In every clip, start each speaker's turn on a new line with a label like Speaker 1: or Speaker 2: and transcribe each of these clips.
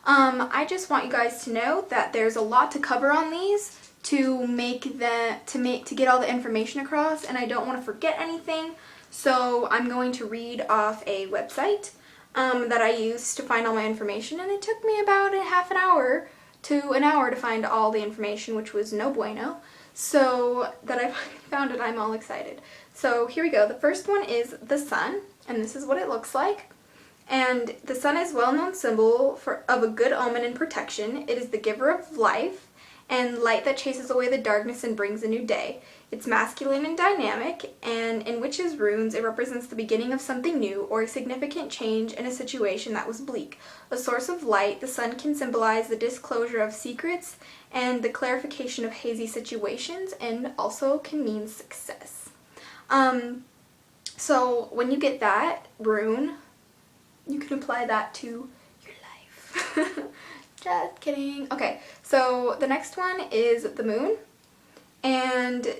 Speaker 1: I just want you guys to know that there's a lot to cover on these to get all the information across, and I don't want to forget anything. So I'm going to read off a website that I used to find all my information, and it took me about a half an hour to an hour to find all the information, which was no bueno. So that I found it, I'm all excited. So here we go. The first one is the sun, and this is what it looks like. And the sun is a well-known symbol of a good omen and protection. It is the giver of life and light that chases away the darkness and brings a new day. It's masculine and dynamic, and in witches' runes, it represents the beginning of something new or a significant change in a situation that was bleak. A source of light, the sun can symbolize the disclosure of secrets and the clarification of hazy situations, and also can mean success. So when you get that rune, you can apply that to your life. Just kidding. Okay, so the next one is the moon, and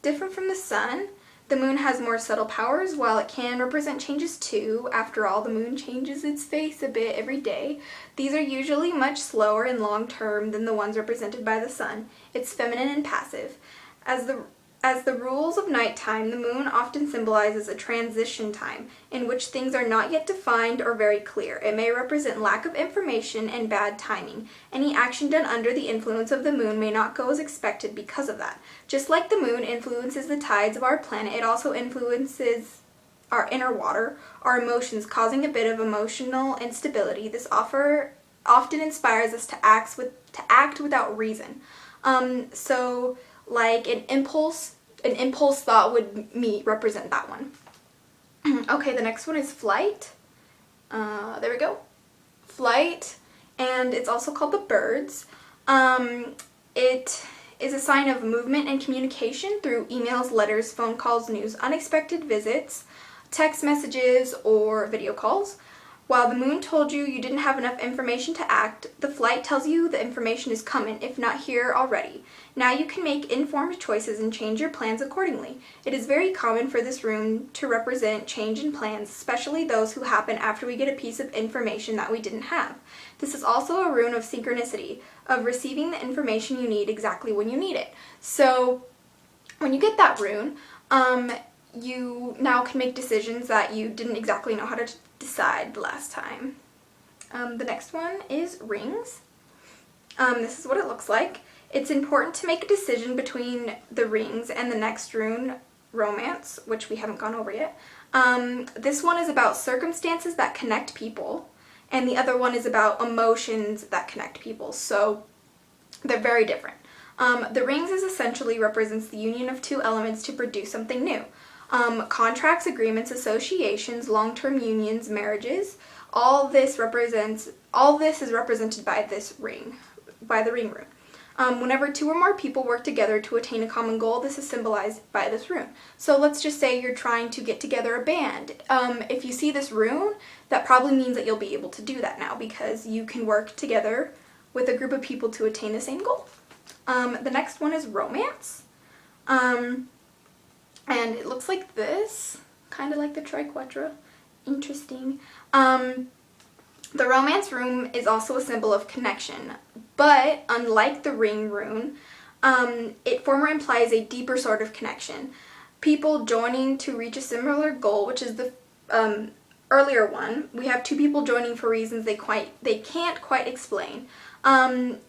Speaker 1: different from the sun, the moon has more subtle powers. While it can represent changes too, after all, the moon changes its face a bit every day. These are usually much slower and long-term than the ones represented by the sun. It's feminine and passive. As the rules of nighttime, the moon often symbolizes a transition time in which things are not yet defined or very clear. It may represent lack of information and bad timing. Any action done under the influence of the moon may not go as expected because of that. Just like the moon influences the tides of our planet, it also influences our inner water, our emotions, causing a bit of emotional instability. This often inspires us to act without reason. So like an impulse thought would represent that one. Okay, the next one is flight. There we go. Flight, and it's also called the birds. It is a sign of movement and communication through emails, letters, phone calls, news, unexpected visits, text messages, or video calls. While the moon told you you didn't have enough information to act, the flight tells you the information is coming, if not here already. Now you can make informed choices and change your plans accordingly. It is very common for this rune to represent change in plans, especially those who happen after we get a piece of information that we didn't have. This is also a rune of synchronicity, of receiving the information you need exactly when you need it. So when you get that rune, you now can make decisions that you didn't exactly know how to decide last time. The next one is rings. This is what it looks like. It's important to make a decision between the rings and the next rune, romance, which we haven't gone over yet. This one is about circumstances that connect people, and the other one is about emotions that connect people. So they're very different. The rings essentially represents the union of two elements to produce something new. Contracts, agreements, associations, long-term unions, marriages, all this is represented by this ring, by the ring rune. Whenever two or more people work together to attain a common goal, this is symbolized by this rune. So let's just say you're trying to get together a band. If you see this rune, that probably means that you'll be able to do that now, because you can work together with a group of people to attain the same goal. The next one is romance. And it looks like this, kind of like the triquetra. Interesting. The romance rune is also a symbol of connection, but unlike the ring rune, it implies a deeper sort of connection. People joining to reach a similar goal, which is the earlier one. We have two people joining for reasons they can't quite explain.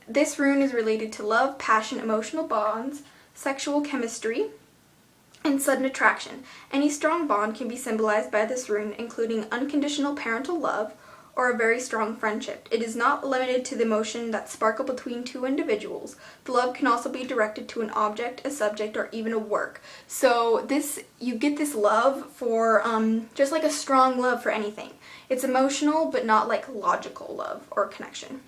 Speaker 1: This rune is related to love, passion, emotional bonds, sexual chemistry, and sudden attraction. Any strong bond can be symbolized by this rune, including unconditional parental love or a very strong friendship. It is not limited to the emotion that sparkle between two individuals. The love can also be directed to an object, a subject, or even a work. So you get this love for just like a strong love for anything. It's emotional, but not like logical love or connection.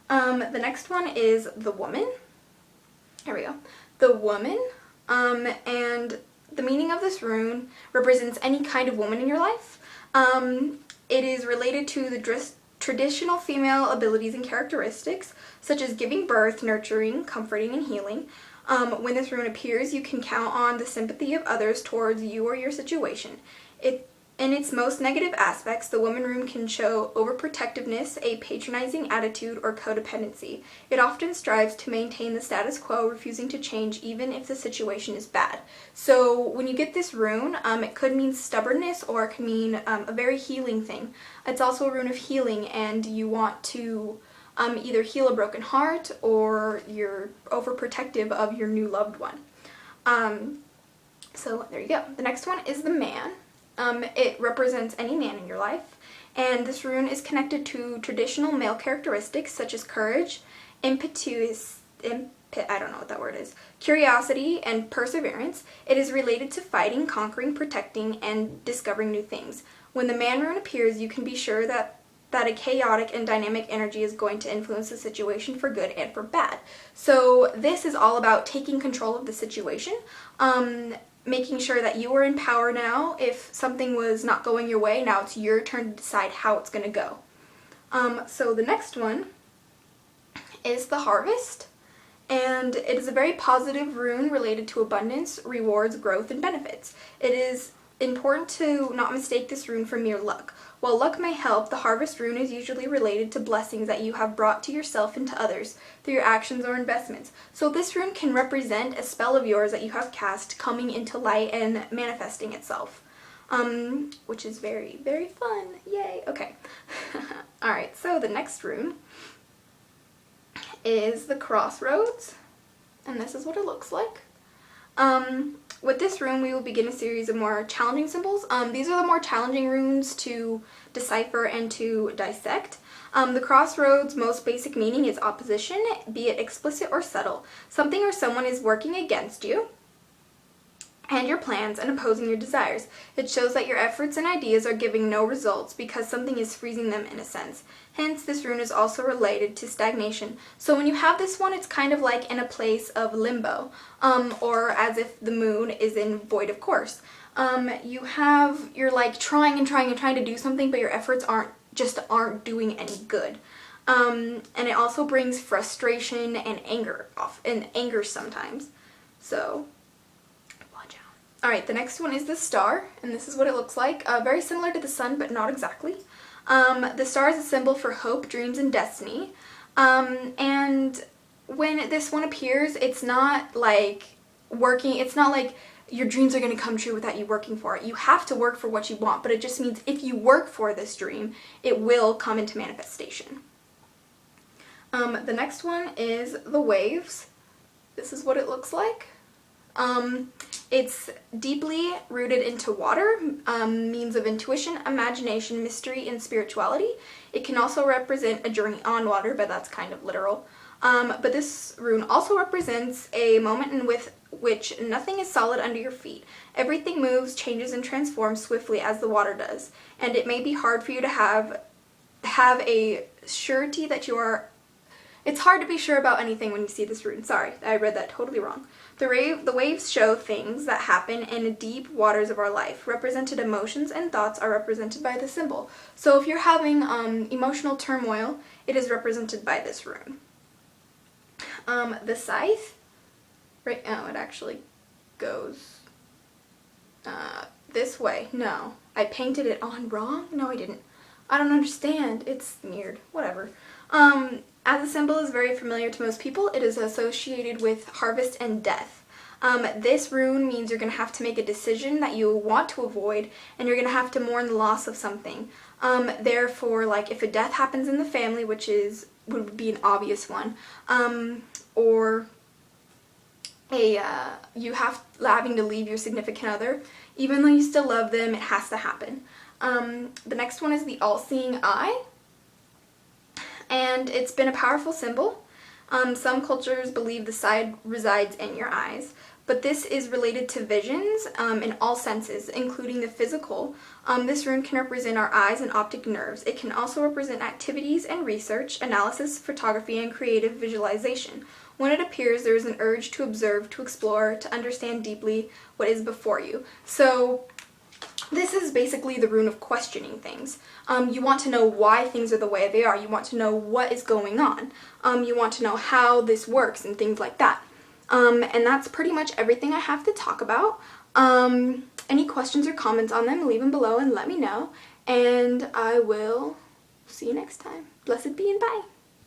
Speaker 1: The next one is the woman. Here we go. The woman. And the meaning of this rune represents any kind of woman in your life. It is related to the traditional female abilities and characteristics, such as giving birth, nurturing, comforting, and healing. When this rune appears, you can count on the sympathy of others towards you or your situation. In its most negative aspects, the woman rune can show overprotectiveness, a patronizing attitude, or codependency. It often strives to maintain the status quo, refusing to change even if the situation is bad. So when you get this rune, it could mean stubbornness, or it could mean a very healing thing. It's also a rune of healing, and you want to either heal a broken heart, or you're overprotective of your new loved one. So there you go. The next one is the man. It represents any man in your life, and this rune is connected to traditional male characteristics such as courage, I don't know what that word is, curiosity, and perseverance. It is related to fighting, conquering, protecting, and discovering new things. When the man rune appears, you can be sure that a chaotic and dynamic energy is going to influence the situation for good and for bad. So this is all about taking control of the situation, making sure that you are in power now. If something was not going your way, now it's your turn to decide how it's going to go. So the next one is the harvest, and it is a very positive rune related to abundance, rewards, growth, and benefits. It is important to not mistake this rune for mere luck. While luck may help, the harvest rune is usually related to blessings that you have brought to yourself and to others through your actions or investments. So this rune can represent a spell of yours that you have cast coming into light and manifesting itself, which is very, very fun. Yay. Okay. Alright, so the next rune is the Crossroads, and this is what it looks like. With this rune, we will begin a series of more challenging symbols. These are the more challenging runes to decipher and to dissect. The Crossroads' most basic meaning is opposition, be it explicit or subtle. Something or someone is working against you and your plans and opposing your desires. It shows that your efforts and ideas are giving no results because something is freezing them in a sense. Hence, this rune is also related to stagnation. So when you have this one, it's kind of like in a place of limbo, or as if the moon is in void of course. You're like trying to do something, but your efforts aren't doing any good. And it also brings frustration and anger sometimes. So alright, the next one is the star, and this is what it looks like. Very similar to the sun, but not exactly. The star is a symbol for hope, dreams, and destiny. And when this one appears, it's not like your dreams are going to come true without you working for it. You have to work for what you want, but it just means if you work for this dream, it will come into manifestation. The next one is the waves. This is what it looks like. It's deeply rooted into water, means of intuition, imagination, mystery, and spirituality. It can also represent a journey on water, but that's kind of literal. But this rune also represents a moment in which nothing is solid under your feet. Everything moves, changes, and transforms swiftly as the water does. And it may be hard for you to have a surety that you are... It's hard to be sure about anything when you see this rune. Sorry, I read that totally wrong. The waves show things that happen in the deep waters of our life. Represented emotions and thoughts are represented by the symbol. So if you're having emotional turmoil, it is represented by this rune. The scythe, right now it actually goes this way. No, I painted it on wrong? No, I didn't. I don't understand. It's weird. Whatever. As a symbol is very familiar to most people, it is associated with harvest and death. This rune means you're going to have to make a decision that you want to avoid, and you're going to have to mourn the loss of something. Therefore, like if a death happens in the family, which would be an obvious one, or having to leave your significant other, even though you still love them, it has to happen. The next one is the all-seeing eye. And it's been a powerful symbol. Some cultures believe the side resides in your eyes, but this is related to visions in all senses, including the physical. This rune can represent our eyes and optic nerves. It can also represent activities and research, analysis, photography, and creative visualization. When it appears, there is an urge to observe, to explore, to understand deeply what is before you. So this is basically the rune of questioning things. You want to know why things are the way they are. You want to know what is going on. You want to know how this works and things like that. And that's pretty much everything I have to talk about. any questions or comments on them, leave them below and let me know. And I will see you next time. Blessed be and bye.